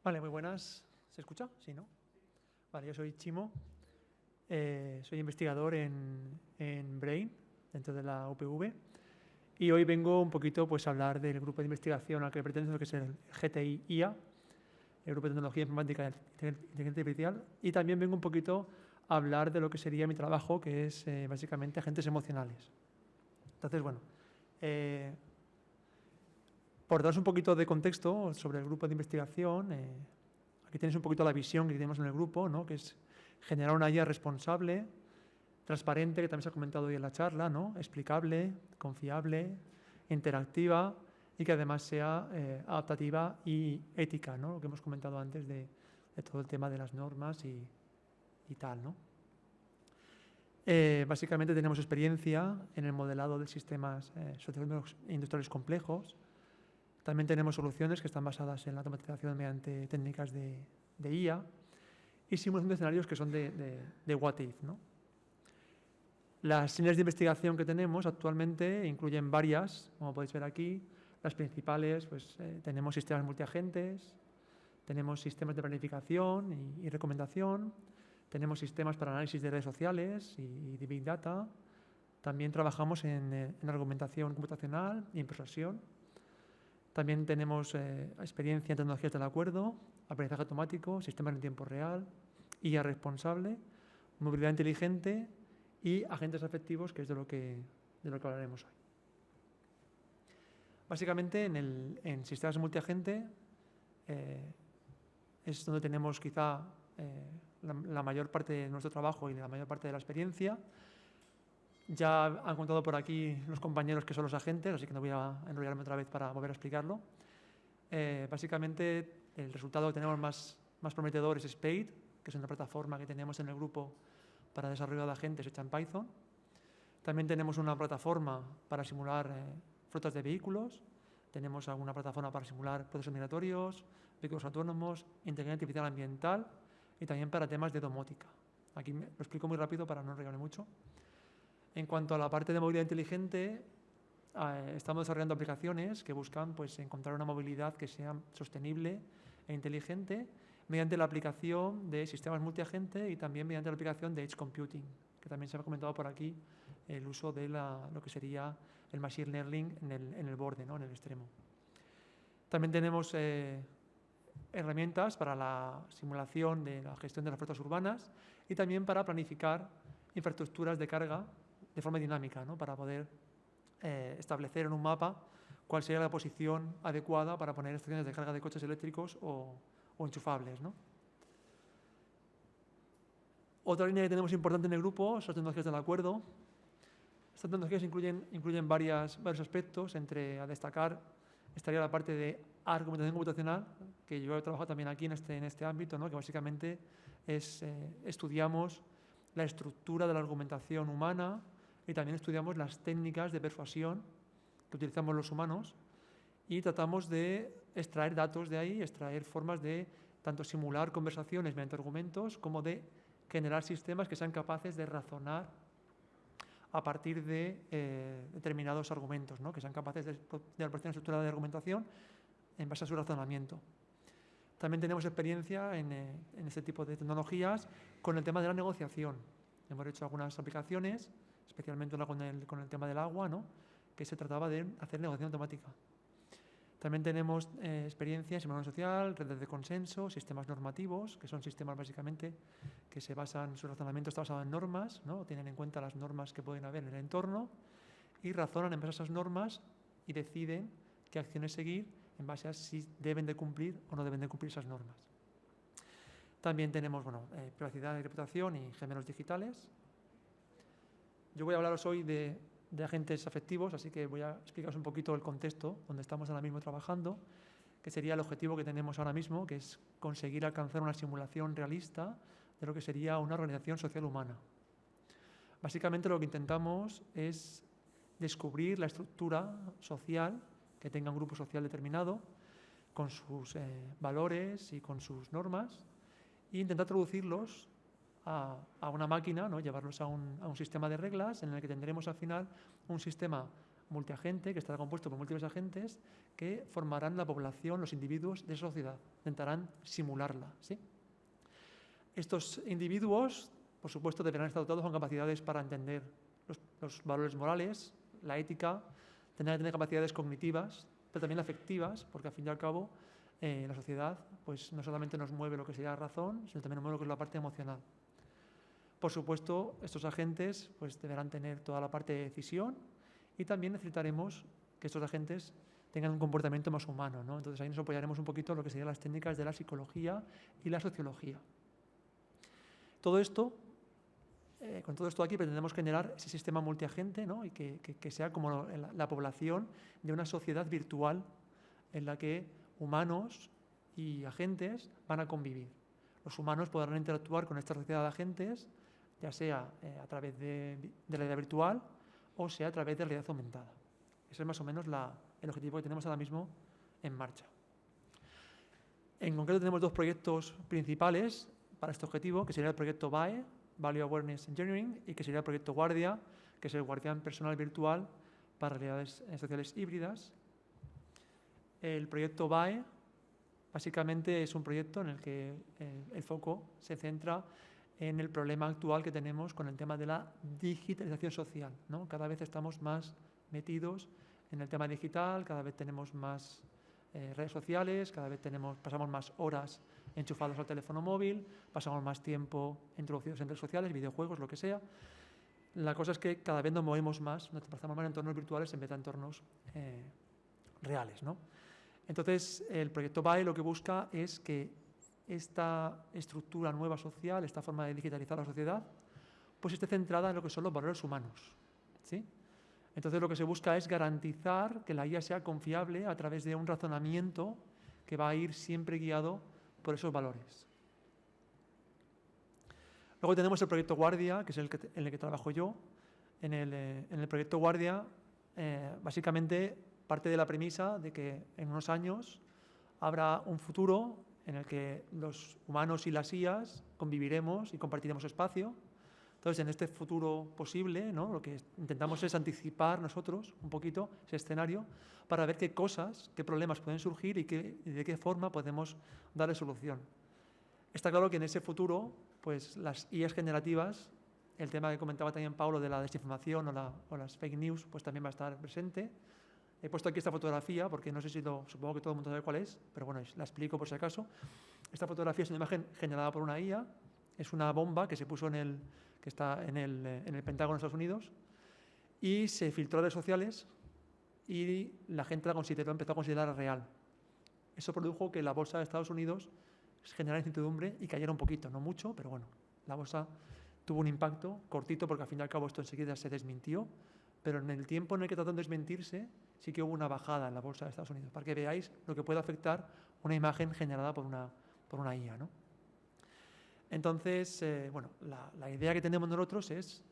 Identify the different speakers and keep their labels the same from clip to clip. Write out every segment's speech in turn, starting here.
Speaker 1: Vale, muy buenas. ¿Se escucha? Sí, ¿no? Vale, yo soy Chimo, soy investigador en Brain, dentro de la UPV, y hoy vengo un poquito pues, a hablar del grupo de investigación al que pertenezco, que es el GTI-IA, el Grupo de Tecnología Informática e Inteligencia Artificial, y también vengo un poquito a hablar de lo que sería mi trabajo, que es básicamente agentes emocionales. Entonces, bueno, por daros un poquito de contexto sobre el grupo de investigación, aquí tenéis un poquito la visión que tenemos en el grupo, ¿no? Que es generar una guía responsable, transparente, que también se ha comentado hoy en la charla, ¿no? Explicable, confiable, interactiva y que además sea adaptativa y ética, ¿no? Lo que hemos comentado antes de todo el tema de las normas y tal, ¿no? Básicamente tenemos experiencia en el modelado de sistemas socioeconómicos e industriales complejos. También tenemos soluciones que están basadas en la automatización mediante técnicas de IA y simulación de escenarios que son de what if, ¿no? Las líneas de investigación que tenemos actualmente incluyen varias, como podéis ver aquí. Las principales, pues tenemos sistemas multiagentes, tenemos sistemas de planificación y recomendación, tenemos sistemas para análisis de redes sociales y de Big Data. También trabajamos en argumentación computacional y en persuasión. También tenemos experiencia en tecnologías del acuerdo, aprendizaje automático, sistemas en tiempo real, IA responsable, movilidad inteligente y agentes afectivos, que es de lo que hablaremos hoy. Básicamente, en sistemas multiagente es donde tenemos quizá la mayor parte de nuestro trabajo y la mayor parte de la experiencia. Ya han contado por aquí los compañeros que son los agentes, así que no voy a enrollarme otra vez para volver a explicarlo. Básicamente, el resultado que tenemos más prometedor es Spade, que es una plataforma que tenemos en el grupo para desarrollo de agentes hecha en Python. También tenemos una plataforma para simular flotas de vehículos. Tenemos alguna plataforma para simular procesos migratorios, vehículos autónomos, inteligencia artificial ambiental y también para temas de domótica. Aquí lo explico muy rápido para no enrollarme mucho. En cuanto a la parte de movilidad inteligente, estamos desarrollando aplicaciones que buscan pues, encontrar una movilidad que sea sostenible e inteligente mediante la aplicación de sistemas multiagente y también mediante la aplicación de Edge Computing, que también se ha comentado por aquí el uso de lo que sería el Machine Learning en el borde, ¿no? En el extremo. También tenemos herramientas para la simulación de la gestión de las flotas urbanas y también para planificar infraestructuras de carga de forma dinámica, ¿no? Para poder establecer en un mapa cuál sería la posición adecuada para poner estaciones de carga de coches eléctricos o enchufables, ¿no? Otra línea que tenemos importante en el grupo son las tecnologías del acuerdo. Estas tecnologías incluyen varios aspectos. A destacar estaría la parte de argumentación computacional, que yo he trabajado también aquí en este ámbito, ¿no? Que básicamente estudiamos la estructura de la argumentación humana y también estudiamos las técnicas de persuasión que utilizamos los humanos y tratamos de extraer datos de ahí, extraer formas de tanto simular conversaciones mediante argumentos como de generar sistemas que sean capaces de razonar a partir de determinados argumentos, ¿no? Que sean capaces de proporcionar una estructura de argumentación en base a su razonamiento. También tenemos experiencia en este tipo de tecnologías con el tema de la negociación. Hemos hecho algunas aplicaciones, especialmente una con el tema del agua, ¿no? Que se trataba de hacer negociación automática. También tenemos experiencia en simulación social, redes de consenso, sistemas normativos, que son sistemas básicamente que su razonamiento está basado en normas, ¿no? Tienen en cuenta las normas que pueden haber en el entorno y razonan en base a esas normas y deciden qué acciones seguir en base a si deben de cumplir o no deben de cumplir esas normas. También tenemos privacidad y reputación y géneros digitales. Yo voy a hablaros hoy de agentes afectivos, así que voy a explicaros un poquito el contexto donde estamos ahora mismo trabajando, que sería el objetivo que tenemos ahora mismo, que es conseguir alcanzar una simulación realista de lo que sería una organización social humana. Básicamente lo que intentamos es descubrir la estructura social que tenga un grupo social determinado, con sus valores y con sus normas, e intentar traducirlos a una máquina, ¿no? Llevarlos a un sistema de reglas en el que tendremos al final un sistema multiagente, que estará compuesto por múltiples agentes que formarán la población, los individuos de esa sociedad, intentarán simularla, ¿sí? Estos individuos, por supuesto, deberán estar dotados con capacidades para entender los valores morales, la ética, tendrán que tener capacidades cognitivas, pero también afectivas, porque al fin y al cabo la sociedad pues, no solamente nos mueve lo que sería la razón, sino también nos mueve lo que es la parte emocional. Por supuesto, estos agentes pues, deberán tener toda la parte de decisión y también necesitaremos que estos agentes tengan un comportamiento más humano, ¿no? Entonces ahí nos apoyaremos un poquito en lo que serían las técnicas de la psicología y la sociología. Todo esto, con todo esto aquí pretendemos generar ese sistema multiagente, ¿no? Y que sea como la población de una sociedad virtual en la que humanos y agentes van a convivir. Los humanos podrán interactuar con esta sociedad de agentes, ya sea a través de la realidad virtual o sea a través de la realidad aumentada. Ese es más o menos el objetivo que tenemos ahora mismo en marcha. En concreto tenemos dos proyectos principales para este objetivo, que sería el proyecto VAE, Value Awareness Engineering, y que sería el proyecto Guardia, que es el guardián personal virtual para realidades sociales híbridas. El proyecto VAE básicamente es un proyecto en el que el foco se centra en el problema actual que tenemos con el tema de la digitalización social, ¿no? Cada vez estamos más metidos en el tema digital, cada vez tenemos más redes sociales, cada vez pasamos más horas enchufados al teléfono móvil, pasamos más tiempo introducidos en redes sociales, videojuegos, lo que sea. La cosa es que cada vez nos movemos más, nos desplazamos más en entornos virtuales en vez de entornos reales, ¿no? Entonces, el proyecto VAE lo que busca es que esta estructura nueva social, esta forma de digitalizar la sociedad, pues esté centrada en lo que son los valores humanos, ¿sí? Entonces, lo que se busca es garantizar que la IA sea confiable a través de un razonamiento que va a ir siempre guiado por esos valores. Luego tenemos el proyecto Guardia, que es en el que trabajo yo. En el proyecto Guardia, básicamente parte de la premisa de que en unos años habrá un futuro en el que los humanos y las IAs conviviremos y compartiremos espacio. Entonces, en este futuro posible, ¿no? Lo que intentamos es anticipar nosotros un poquito ese escenario para ver qué cosas, qué problemas pueden surgir y de qué forma podemos darle solución. Está claro que en ese futuro, pues las IAs generativas, el tema que comentaba también Paulo de la desinformación o las fake news, pues también va a estar presente. He puesto aquí esta fotografía porque no sé si supongo que todo el mundo sabe cuál es, pero bueno, la explico por si acaso. Esta fotografía es una imagen generada por una IA, es una bomba que se puso que está en el Pentágono de Estados Unidos y se filtró a redes sociales y la gente empezó a considerarla real. Eso produjo que la bolsa de Estados Unidos generara incertidumbre y cayera un poquito, no mucho, pero bueno, la bolsa tuvo un impacto cortito porque al fin y al cabo esto enseguida se desmintió, pero en el tiempo en el que trató de desmentirse sí que hubo una bajada en la bolsa de Estados Unidos, para que veáis lo que puede afectar una imagen generada por una IA, ¿no? Entonces, bueno, la idea que tenemos nosotros es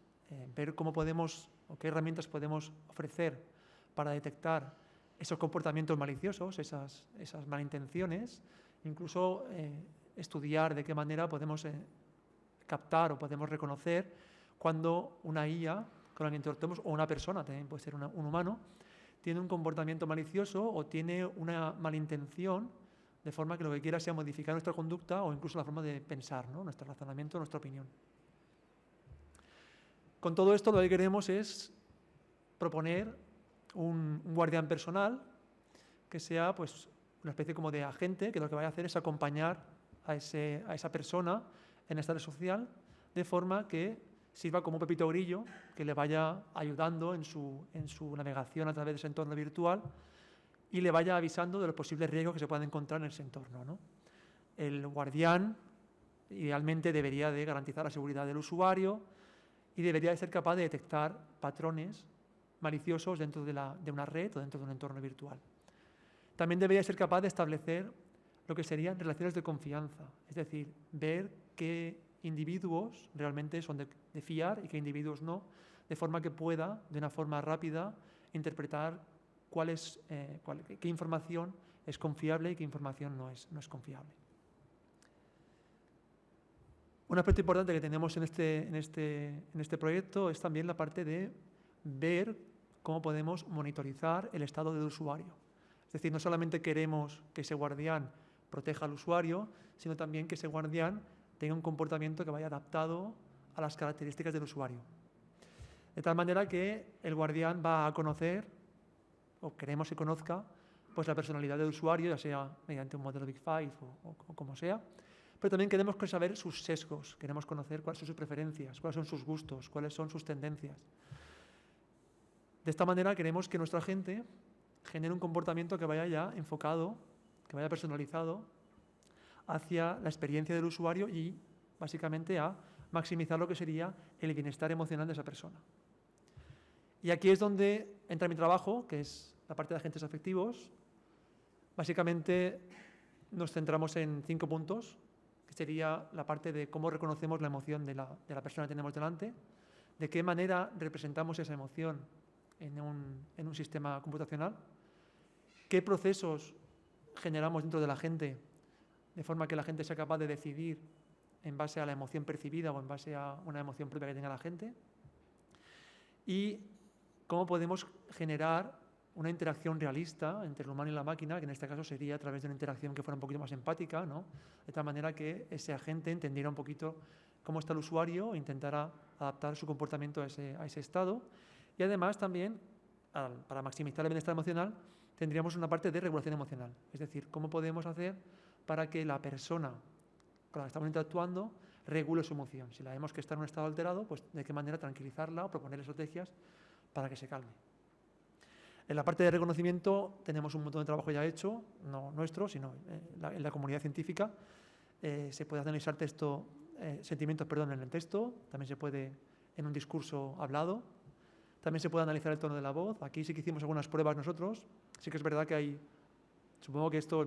Speaker 1: ver cómo podemos o qué herramientas podemos ofrecer para detectar esos comportamientos maliciosos, esas malintenciones, incluso estudiar de qué manera podemos captar o podemos reconocer cuando una IA con la que interactuamos, o una persona, también puede ser un humano, tiene un comportamiento malicioso o tiene una malintención, de forma que lo que quiera sea modificar nuestra conducta o incluso la forma de pensar, ¿no? Nuestro razonamiento, nuestra opinión. Con todo esto lo que queremos es proponer un guardián personal que sea pues, una especie como de agente que lo que vaya a hacer es acompañar a esa persona en esta red social de forma que sirva como un pepito grillo que le vaya ayudando en su navegación a través de ese entorno virtual y le vaya avisando de los posibles riesgos que se puedan encontrar en ese entorno, ¿no? El guardián idealmente debería de garantizar la seguridad del usuario y debería de ser capaz de detectar patrones maliciosos dentro de una red o dentro de un entorno virtual. También debería ser capaz de establecer lo que serían relaciones de confianza, es decir, ver qué individuos realmente son de fiar y qué individuos no, de forma que pueda, de una forma rápida, interpretar qué información es confiable y qué información no es confiable. Un aspecto importante que tenemos en este proyecto es también la parte de ver cómo podemos monitorizar el estado del usuario. Es decir, no solamente queremos que ese guardián proteja al usuario, sino también que ese guardián tenga un comportamiento que vaya adaptado a las características del usuario. De tal manera que el guardián va a conocer, o queremos que conozca, pues la personalidad del usuario, ya sea mediante un modelo Big Five o como sea, pero también queremos saber sus sesgos, queremos conocer cuáles son sus preferencias, cuáles son sus gustos, cuáles son sus tendencias. De esta manera queremos que nuestra gente genere un comportamiento que vaya ya enfocado, que vaya personalizado hacia la experiencia del usuario y básicamente a maximizar lo que sería el bienestar emocional de esa persona. Y aquí es donde entra mi trabajo, que es la parte de agentes afectivos. Básicamente nos centramos en 5 puntos, que sería la parte de cómo reconocemos la emoción de la persona que tenemos delante, de qué manera representamos esa emoción en un sistema computacional, qué procesos generamos dentro de la gente, de forma que la gente sea capaz de decidir en base a la emoción percibida o en base a una emoción propia que tenga la gente, y cómo podemos generar una interacción realista entre el humano y la máquina, que en este caso sería a través de una interacción que fuera un poquito más empática, ¿no? De tal manera que ese agente entendiera un poquito cómo está el usuario e intentara adaptar su comportamiento a ese estado. Y además también, para maximizar el bienestar emocional, tendríamos una parte de regulación emocional. Es decir, cómo podemos hacer para que la persona con la que estamos interactuando regule su emoción. Si la vemos que está en un estado alterado, pues de qué manera tranquilizarla o proponer estrategias para que se calme. En la parte de reconocimiento tenemos un montón de trabajo ya hecho, no nuestro, sino en la comunidad científica. Se puede analizar sentimientos en el texto, también se puede en un discurso hablado, también se puede analizar el tono de la voz. Aquí sí que hicimos algunas pruebas nosotros. Sí que es verdad que supongo que esto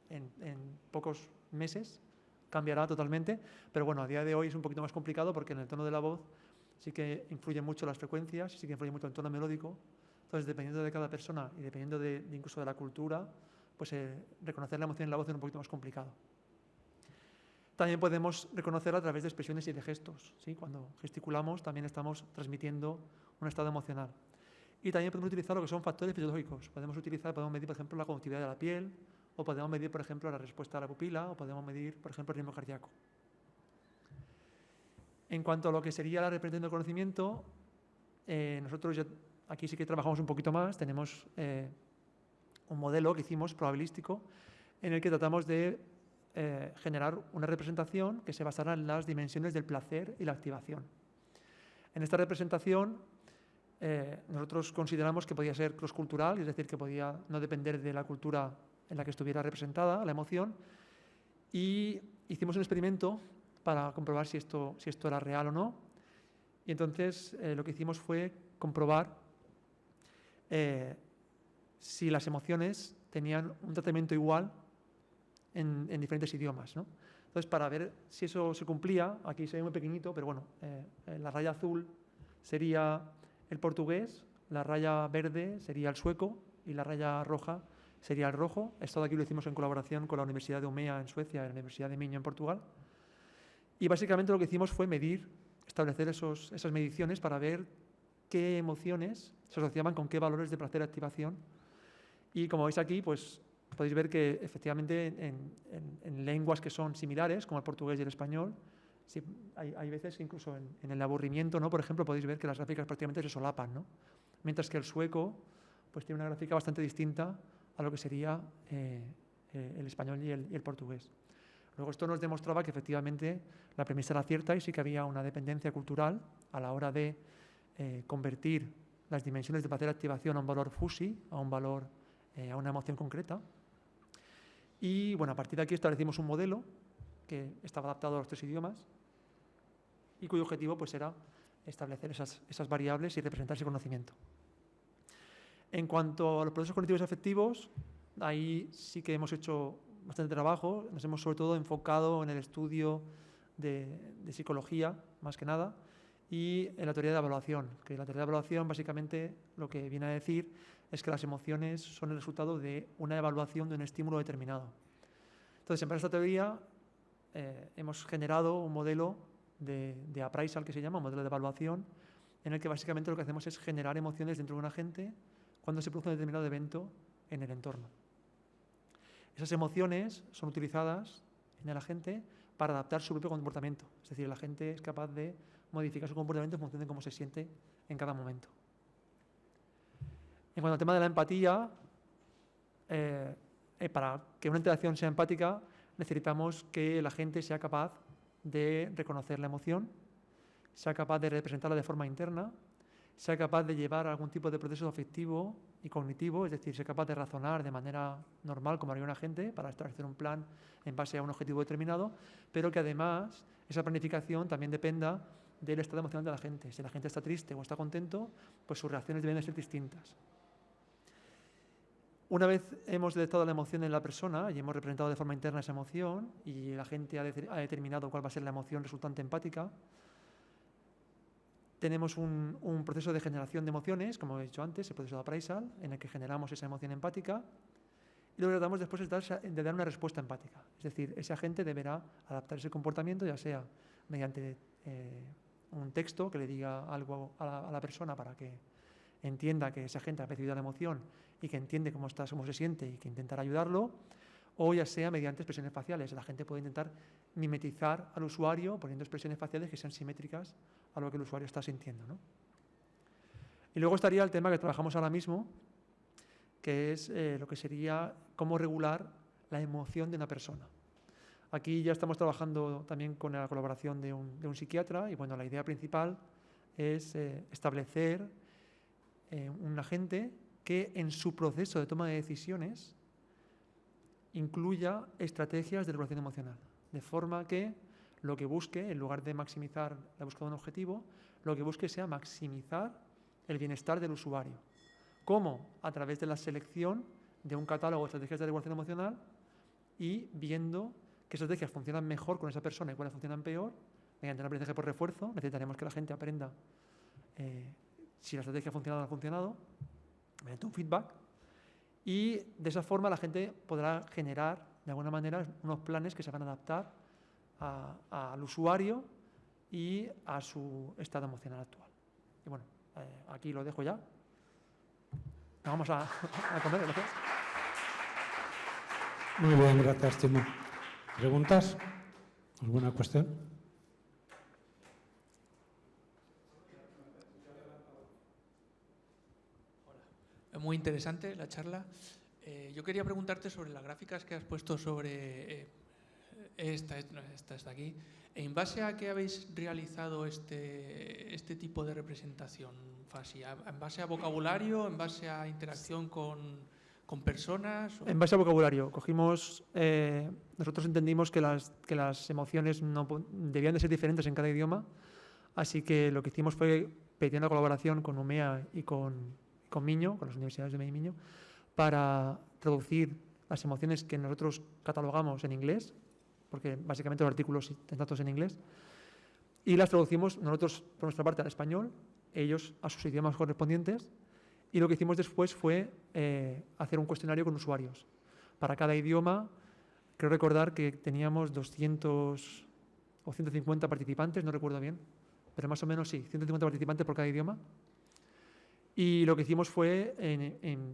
Speaker 1: en pocos meses cambiará totalmente, pero bueno, a día de hoy es un poquito más complicado porque en el tono de la voz sí que influyen mucho las frecuencias, sí que influye mucho el tono melódico. Entonces, dependiendo de cada persona y dependiendo incluso de la cultura, pues reconocer la emoción en la voz es un poquito más complicado. También podemos reconocerla a través de expresiones y de gestos, ¿sí? Cuando gesticulamos también estamos transmitiendo un estado emocional. Y también podemos utilizar lo que son factores fisiológicos. Podemos medir, por ejemplo, la conductividad de la piel, o podemos medir, por ejemplo, la respuesta a la pupila, o podemos medir, por ejemplo, el ritmo cardíaco. En cuanto a lo que sería la representación del conocimiento, nosotros ya aquí sí que trabajamos un poquito más. Tenemos un modelo que hicimos probabilístico en el que tratamos de generar una representación que se basara en las dimensiones del placer y la activación. En esta representación nosotros consideramos que podía ser cross-cultural, es decir, que podía no depender de la cultura en la que estuviera representada la emoción, y hicimos un experimento para comprobar si esto era real o no. Y entonces lo que hicimos fue comprobar si las emociones tenían un tratamiento igual en diferentes idiomas, ¿no? Entonces, para ver si eso se cumplía, aquí se ve muy pequeñito, pero bueno, la raya azul sería el portugués, la raya verde sería el sueco y la raya roja sería el rojo. Esto de aquí lo hicimos en colaboración con la Universidad de Umea en Suecia y la Universidad de Minho en Portugal. Y básicamente lo que hicimos fue establecer esas mediciones para ver qué emociones se asociaban con qué valores de placer y activación. Y como veis aquí, pues podéis ver que efectivamente en lenguas que son similares, como el portugués y el español, sí, hay veces que incluso en el aburrimiento, ¿no? Por ejemplo, podéis ver que las gráficas prácticamente se solapan, ¿no? Mientras que el sueco pues tiene una gráfica bastante distinta a lo que sería el español y el portugués. Luego esto nos demostraba que efectivamente la premisa era cierta y sí que había una dependencia cultural a la hora de convertir las dimensiones de placer y activación a un valor FUSI, a una emoción concreta. Y bueno, a partir de aquí establecimos un modelo que estaba adaptado a los 3 idiomas y cuyo objetivo pues era establecer esas variables y representar ese conocimiento. En cuanto a los procesos cognitivos y afectivos, ahí sí que hemos hecho bastante trabajo. Nos hemos sobre todo enfocado en el estudio de psicología, más que nada, y en la teoría de evaluación, que la teoría de evaluación básicamente lo que viene a decir es que las emociones son el resultado de una evaluación de un estímulo determinado. Entonces, en base a esta teoría, hemos generado un modelo de appraisal que se llama, un modelo de evaluación, en el que básicamente lo que hacemos es generar emociones dentro de un agente cuando se produce un determinado evento en el entorno. Esas emociones son utilizadas en el agente para adaptar su propio comportamiento. Es decir, el agente es capaz de modificar su comportamiento en función de cómo se siente en cada momento. En cuanto al tema de la empatía, para que una interacción sea empática, necesitamos que el agente sea capaz de reconocer la emoción, sea capaz de representarla de forma interna, sea capaz de llevar algún tipo de proceso afectivo y cognitivo, es decir, sea capaz de razonar de manera normal como haría un agente para establecer un plan en base a un objetivo determinado, pero que además esa planificación también dependa del estado emocional de la gente. Si la gente está triste o está contento, pues sus reacciones deben de ser distintas. Una vez hemos detectado la emoción en la persona y hemos representado de forma interna esa emoción y la gente ha determinado cuál va a ser la emoción resultante empática, tenemos un proceso de generación de emociones, como he dicho antes, el proceso de appraisal, en el que generamos esa emoción empática y lo que tratamos después es de dar una respuesta empática. Es decir, ese agente deberá adaptar ese comportamiento, ya sea mediante un texto que le diga algo a la persona para que entienda que ese agente ha percibido la emoción y que entiende cómo se siente y que intentará ayudarlo, o ya sea mediante expresiones faciales. La gente puede intentar mimetizar al usuario poniendo expresiones faciales que sean simétricas a lo que el usuario está sintiendo, ¿no? Y luego estaría el tema que trabajamos ahora mismo, que es lo que sería cómo regular la emoción de una persona. Aquí ya estamos trabajando también con la colaboración de un psiquiatra y bueno, la idea principal es establecer un agente que en su proceso de toma de decisiones incluya estrategias de regulación emocional, de forma que lo que busque, en lugar de maximizar la búsqueda de un objetivo, lo que busque sea maximizar el bienestar del usuario. ¿Cómo? A través de la selección de un catálogo de estrategias de regulación emocional y viendo qué estrategias funcionan mejor con esa persona y cuáles funcionan peor. Mediante un aprendizaje por refuerzo necesitaremos que la gente aprenda si la estrategia ha funcionado o no ha funcionado, mediante un feedback, y de esa forma la gente podrá generar de alguna manera unos planes que se van a adaptar al usuario y a su estado emocional actual. Y bueno, aquí lo dejo ya. Vamos a comer, gracias.
Speaker 2: Muy bien, gracias, Timo. ¿Preguntas? ¿Alguna cuestión?
Speaker 3: Muy interesante la charla. Yo quería preguntarte sobre las gráficas que has puesto sobre esta está aquí. ¿En base a qué habéis realizado este tipo de representación facial? ¿En base a vocabulario? ¿En base a interacción con personas?
Speaker 1: En base a vocabulario. Nosotros entendimos que las emociones no debían de ser diferentes en cada idioma, así que lo que hicimos fue pedir una colaboración con UMEA y con Miño, con las universidades de UMEA y Miño, para traducir las emociones que nosotros catalogamos en inglés, porque básicamente los artículos están todos en inglés, y las traducimos nosotros por nuestra parte al español, ellos a sus idiomas correspondientes, y lo que hicimos después fue hacer un cuestionario con usuarios. Para cada idioma, creo recordar que teníamos 200 o 150 participantes, no recuerdo bien, pero más o menos sí, 150 participantes por cada idioma. Y lo que hicimos fue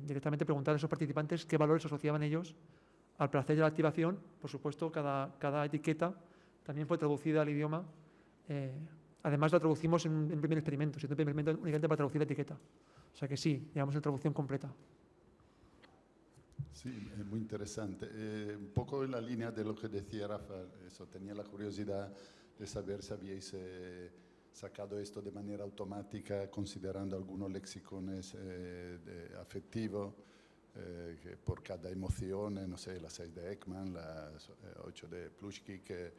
Speaker 1: directamente preguntar a esos participantes qué valores asociaban ellos al placer de la activación. Por supuesto, cada etiqueta también fue traducida al idioma. Además, la traducimos en un primer experimento, siendo un primer experimento únicamente para traducir la etiqueta. O sea que sí, llevamos una traducción completa.
Speaker 4: Sí, es muy interesante. Un poco en la línea de lo que decía Rafael, eso, tenía la curiosidad de saber si habíais sacado esto de manera automática, considerando algunos lexicones afectivos, que por cada emoción, no sé, las 6 de Ekman, las 8 de Plutchik, que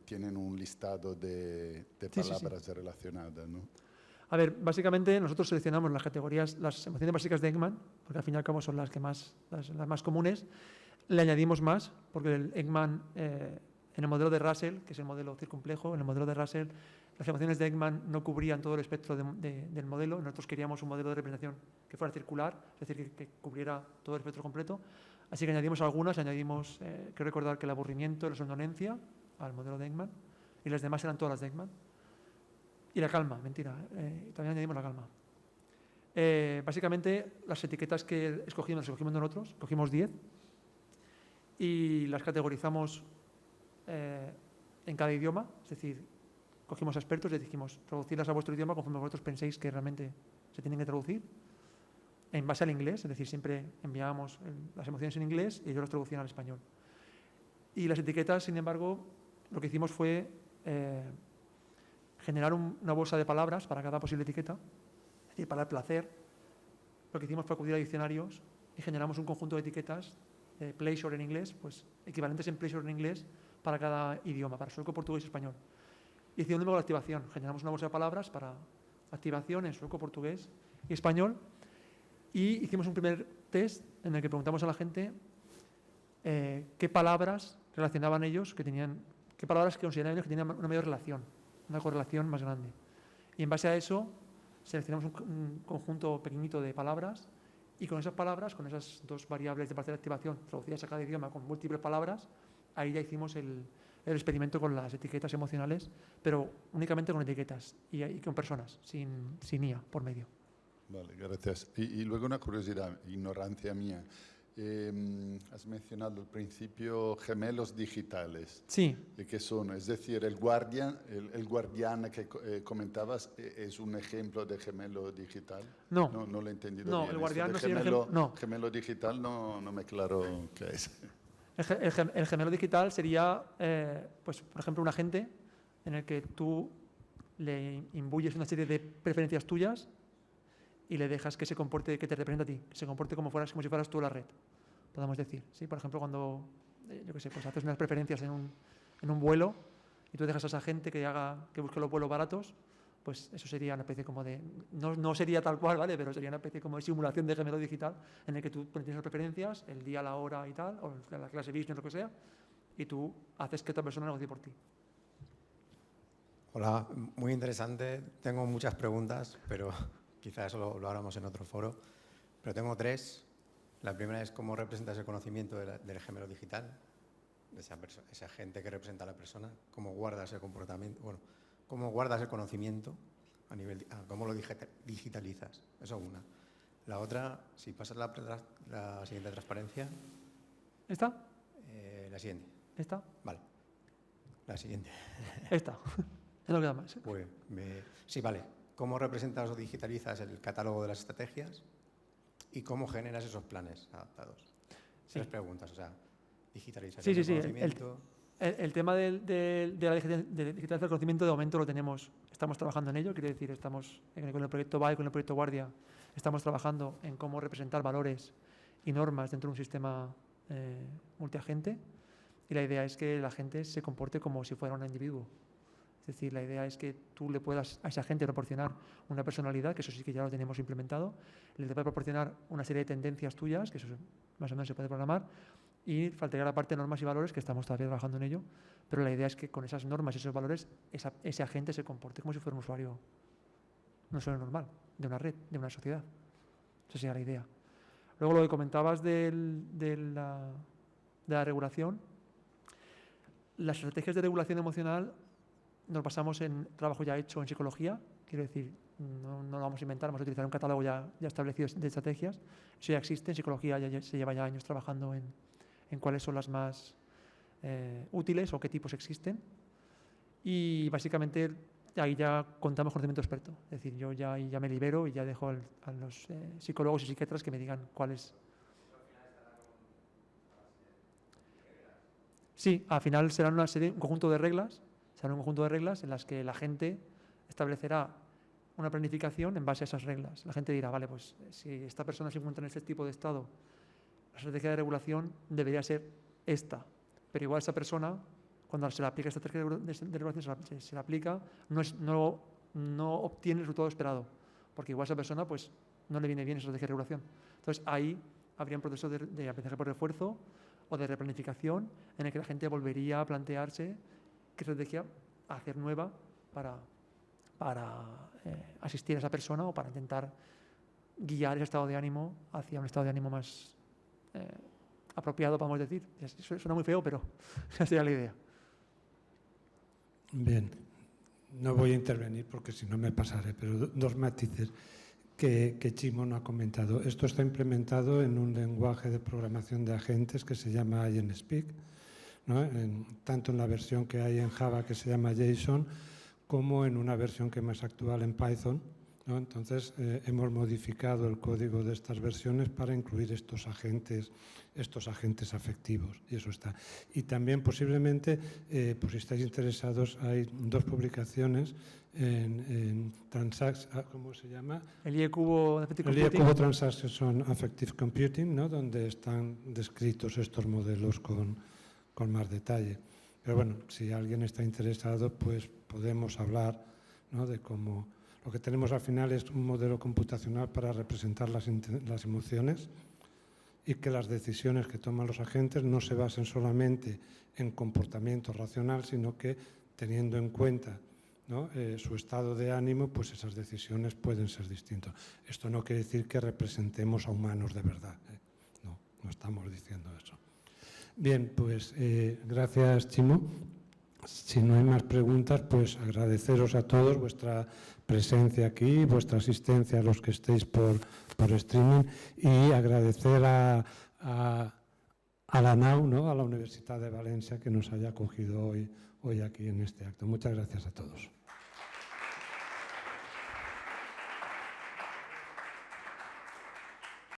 Speaker 4: tienen un listado de palabras relacionadas, ¿no?
Speaker 1: A ver, básicamente nosotros seleccionamos las categorías, las emociones básicas de Ekman, porque al fin y al cabo son las más comunes. Le añadimos más, porque el Ekman, en el modelo de Russell, que es el modelo circunplejo, en el modelo de Russell, las emociones de Ekman no cubrían todo el espectro del modelo. Nosotros queríamos un modelo de representación que fuera circular, es decir, que cubriera todo el espectro completo. Así que añadimos algunas, quiero recordar que el aburrimiento y la somnolencia al modelo de Ekman, y las demás eran todas las de Ekman. Y la calma, mentira. También añadimos la calma. Básicamente, las etiquetas que escogimos, las escogimos nosotros, cogimos 10 y las categorizamos en cada idioma. Es decir, cogimos a expertos y les dijimos, traducirlas a vuestro idioma conforme vosotros penséis que realmente se tienen que traducir. En base al inglés, es decir, siempre enviábamos las emociones en inglés y ellos las traducían al español. Y las etiquetas, sin embargo, lo que hicimos fue generar una bolsa de palabras para cada posible etiqueta. Es decir, para el placer, lo que hicimos fue acudir a diccionarios y generamos un conjunto de etiquetas de pleasure en inglés, pues equivalentes en pleasure en inglés para cada idioma, para sueco, portugués y español. Y hicimos la activación. Generamos una bolsa de palabras para activación en sueco, portugués y español. Y hicimos un primer test en el que preguntamos a la gente qué palabras relacionaban ellos, qué palabras que consideraban ellos que tenían una mayor relación, una correlación más grande. Y en base a eso seleccionamos un conjunto pequeñito de palabras y con esas palabras, con esas dos variables de parcial de activación traducidas a cada idioma con múltiples palabras, ahí ya hicimos el experimento con las etiquetas emocionales, pero únicamente con etiquetas y con personas, sin IA por medio.
Speaker 4: Vale, gracias. Y luego una curiosidad, ignorancia mía. Has mencionado al principio gemelos digitales.
Speaker 1: Sí.
Speaker 4: ¿Qué son? Es decir, el guardián que comentabas es un ejemplo de gemelo digital.
Speaker 1: No.
Speaker 4: No lo he entendido
Speaker 1: no,
Speaker 4: bien.
Speaker 1: El guardián no
Speaker 4: gemelo,
Speaker 1: sería no.
Speaker 4: Gemelo digital no me claro qué es.
Speaker 1: El gemelo digital sería, pues, por ejemplo, un agente en el que tú le imbuyes una serie de preferencias tuyas y le dejas que se comporte, que te represente a ti, que se comporte como si fueras tú la red, podemos decir. ¿Sí? Por ejemplo, cuando yo qué sé, pues haces unas preferencias en un vuelo y tú dejas a esa gente que busque los vuelos baratos, pues eso sería una especie como de, no sería tal cual, ¿vale? Pero sería una especie como de simulación de gemelo digital en el que tú tienes las preferencias, el día, la hora y tal, o la clase business, lo que sea, y tú haces que otra persona negocie por ti.
Speaker 5: Hola, muy interesante. Tengo muchas preguntas, pero quizás eso lo hablamos en otro foro. Pero tengo 3. La primera es cómo representas el conocimiento del gemelo digital, de esa gente que representa a la persona, cómo guardas el comportamiento, bueno, cómo guardas el conocimiento a nivel, cómo lo digitalizas. Eso es una. La otra, si pasas la siguiente transparencia.
Speaker 1: ¿Esta?
Speaker 5: La siguiente.
Speaker 1: ¿Esta?
Speaker 5: Vale. La siguiente.
Speaker 1: Esta. Es lo que da más.
Speaker 5: Pues, sí, vale. ¿Cómo representas o digitalizas el catálogo de las estrategias? ¿Y cómo generas esos planes adaptados?
Speaker 1: Sí.
Speaker 5: 3 preguntas, o sea, digitalización
Speaker 1: Sí.
Speaker 5: del conocimiento.
Speaker 1: El tema de la digitalización del conocimiento de momento lo tenemos, estamos trabajando en ello, quiere decir, estamos con el proyecto VAE, con el proyecto Guardia, estamos trabajando en cómo representar valores y normas dentro de un sistema multiagente, y la idea es que la gente se comporte como si fuera un individuo. Es decir, la idea es que tú le puedas a esa gente proporcionar una personalidad, que eso sí que ya lo tenemos implementado, le puedes proporcionar una serie de tendencias tuyas, que eso más o menos se puede programar, y faltaría la parte de normas y valores, que estamos todavía trabajando en ello, pero la idea es que con esas normas y esos valores ese agente se comporte como si fuera un usuario normal, de una red, de una sociedad. Esa sería la idea. Luego lo que comentabas de la regulación, las estrategias de regulación emocional nos basamos en trabajo ya hecho en psicología, quiero decir, no lo vamos a inventar, vamos a utilizar un catálogo ya establecido de estrategias. Eso ya existe, en psicología se lleva ya años trabajando en cuáles son las más útiles o qué tipos existen. Y básicamente ahí ya contamos conocimiento experto. Es decir, yo ya me libero y ya dejo a los psicólogos y psiquiatras que me digan cuáles. Sí, al final serán un conjunto de reglas, en las que la gente establecerá una planificación en base a esas reglas. La gente dirá, vale, pues si esta persona se encuentra en este tipo de estado, la estrategia de regulación debería ser esta. Pero igual esa persona, cuando se le aplica esta estrategia de regulación, se le aplica, no obtiene el resultado esperado. Porque igual esa persona pues, no le viene bien esa estrategia de regulación. Entonces ahí habría un proceso de aprendizaje por refuerzo o de replanificación en el que la gente volvería a plantearse qué estrategia hacer nueva para asistir a esa persona o para intentar guiar ese estado de ánimo hacia un estado de ánimo más apropiado, podemos decir. Suena muy feo, pero esa sería la idea.
Speaker 2: Bien. No voy a intervenir porque si no me pasaré, pero dos matices que Chimo no ha comentado. Esto está implementado en un lenguaje de programación de agentes que se llama InSpeak, ¿no? Tanto en la versión que hay en Java que se llama JSON, como en una versión que es más actual en Python, ¿no? Entonces, hemos modificado el código de estas versiones para incluir estos agentes afectivos, y eso está. Y también, posiblemente, por si estáis interesados, hay dos publicaciones en ¿cómo se llama?
Speaker 1: El IE Cubo de Affective
Speaker 2: El IE
Speaker 1: Computing.
Speaker 2: Cubo Transaction Affective Computing, ¿no? Donde están descritos estos modelos con más detalle. Pero bueno, si alguien está interesado, pues podemos hablar, ¿no? De cómo lo que tenemos al final es un modelo computacional para representar las emociones, y que las decisiones que toman los agentes no se basen solamente en comportamiento racional, sino que teniendo en cuenta, ¿no? Su estado de ánimo, pues esas decisiones pueden ser distintas. Esto no quiere decir que representemos a humanos de verdad, ¿eh? No estamos diciendo eso. Bien, pues gracias, Chimo. Si no hay más preguntas, pues agradeceros a todos vuestra presencia aquí, vuestra asistencia a los que estéis por streaming, y agradecer a la NAU, ¿no? A la Universidad de Valencia, que nos haya acogido hoy aquí en este acto. Muchas gracias a todos.